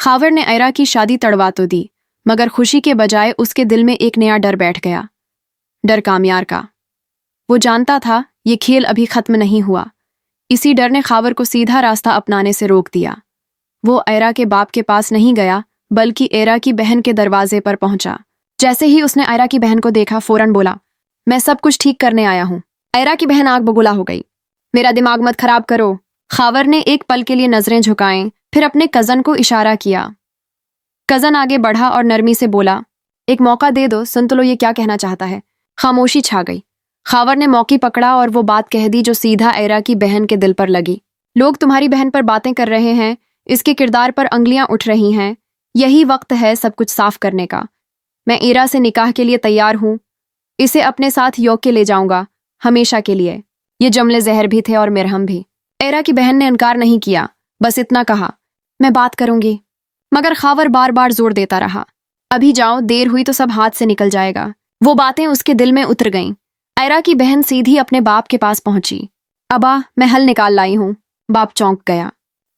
खावर ने आयरा की शादी तड़वा तो दी, मगर खुशी के बजाय उसके दिल में एक नया डर बैठ गया। डर कामयार का। वो जानता था ये खेल अभी खत्म नहीं हुआ। इसी डर ने खावर को सीधा रास्ता अपनाने से रोक दिया। वो आयरा के बाप के पास नहीं गया, बल्कि आयरा की बहन के दरवाजे पर पहुंचा। जैसे ही उसने आयरा की बहन को देखा, फौरन बोला, मैं सब कुछ ठीक करने आया हूं। आयरा की बहन आग बबूला हो गई। मेरा दिमाग मत खराब करो। खावर ने एक पल के लिए नजरें झुकाएं, फिर अपने कजन को इशारा किया। कजन आगे बढ़ा और नरमी से बोला, एक मौका दे दो, सुन तो लो ये क्या कहना चाहता है। खामोशी छा गई। खावर ने मौकी पकड़ा और वो बात कह दी जो सीधा आयरा की बहन के दिल पर लगी। लोग तुम्हारी बहन पर बातें कर रहे हैं, इसके किरदार पर अंगलियां उठ रही हैं। यही वक्त है सब कुछ साफ करने का। मैं आयरा से निकाह के लिए तैयार हूं। इसे अपने साथ योके ले जाऊंगा, हमेशा के लिए। ये जमले जहर भी थे और मिरहम भी। आयरा की बहन ने इनकार नहीं किया, बस इतना कहा, मैं बात करूंगी। मगर खावर बार बार जोर देता रहा, अभी जाओ, देर हुई तो सब हाथ से निकल जाएगा। वो बातें उसके दिल में उतर गईं। आयरा की बहन सीधी अपने बाप के पास पहुंची। अबा, मैं हल निकाल लाई हूं। बाप चौंक गया।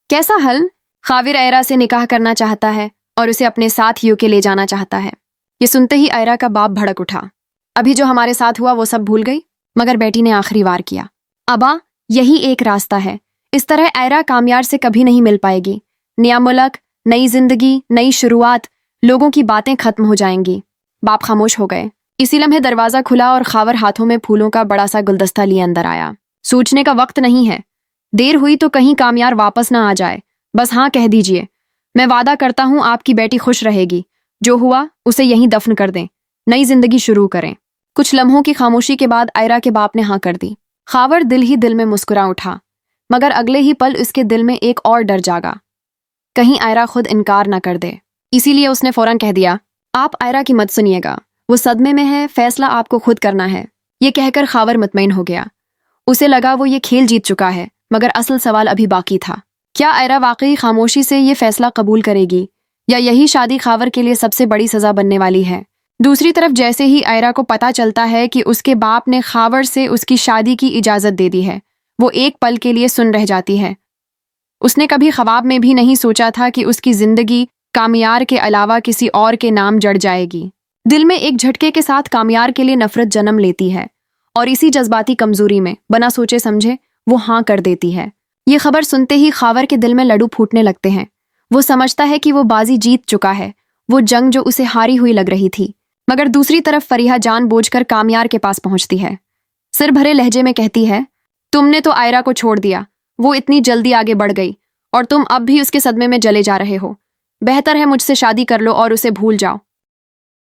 कैसा हल? खाविर आयरा से निकाह करना चाहता है और उसे अपने साथ यूके ले जाना चाहता है। ये सुनते ही आयरा का बाप भड़क उठा। अभी जो हमारे साथ हुआ वो सब भूल गई? मगर बेटी ने आखिरी वार किया। अबा, यही एक रास्ता है। इस तरह आयरा कामयार से कभी नहीं मिल पाएगी। नया मुल्क, नई जिंदगी, नई शुरुआत, लोगों की बातें खत्म हो जाएंगी। बाप खामोश हो गए। इसी लम्हे दरवाजा खुला और खावर हाथों में फूलों का बड़ा सा गुलदस्ता लिए अंदर आया। सोचने का वक्त नहीं है। देर हुई तो कहीं कामयार वापस ना आ जाए। बस हाँ कह दीजिए। मैं वादा करता हूं आपकी बेटी खुश रहेगी। जो हुआ उसे यहीं दफन कर दें, नई जिंदगी शुरू करें। कुछ लम्हों की खामोशी के बाद आयरा के बाप ने हाँ कर दी। खावर दिल ही दिल में मुस्कुरा उठा, मगर अगले ही पल उसके दिल में एक और डर जागा। कहीं आयरा खुद इनकार ना कर दे। इसीलिए उसने फौरन कह दिया, आप आयरा की मत सुनिएगा। वो सदमे में है, फैसला आपको खुद करना है। ये कहकर खावर मुतमईन हो गया। उसे लगा वो ये खेल जीत चुका है, मगर असल सवाल अभी बाकी था। क्या आयरा वाकई खामोशी से ये फैसला कबूल करेगी, या यही शादी खावर के लिए सबसे बड़ी सजा बनने वाली है? दूसरी तरफ जैसे ही आयरा को पता चलता है कि उसके बाप ने खावर से उसकी शादी की इजाजत दे दी है, वो एक पल के लिए सुन रह जाती है। उसने कभी ख्वाब में भी नहीं सोचा था कि उसकी जिंदगी कामयार के अलावा किसी और के नाम जड़ जाएगी। दिल में एक झटके के साथ कामयार के लिए नफरत जन्म लेती है, और इसी जज्बाती कमजोरी में बिना सोचे समझे वो हाँ कर देती है। ये खबर सुनते ही खावर के दिल में लड्डू फूटने लगते हैं। वो समझता है कि वो बाजी जीत चुका है, वो जंग जो उसे हारी हुई लग रही थी। मगर दूसरी तरफ फरीहा जानबूझकर कामयार के पास पहुंचती है। सिर भरे लहजे में कहती है, तुमने तो आयरा को छोड़ दिया। वो इतनी जल्दी आगे बढ़ गई और तुम अब भी उसके सदमे में जले जा रहे हो। बेहतर है मुझसे शादी कर लो और उसे भूल जाओ।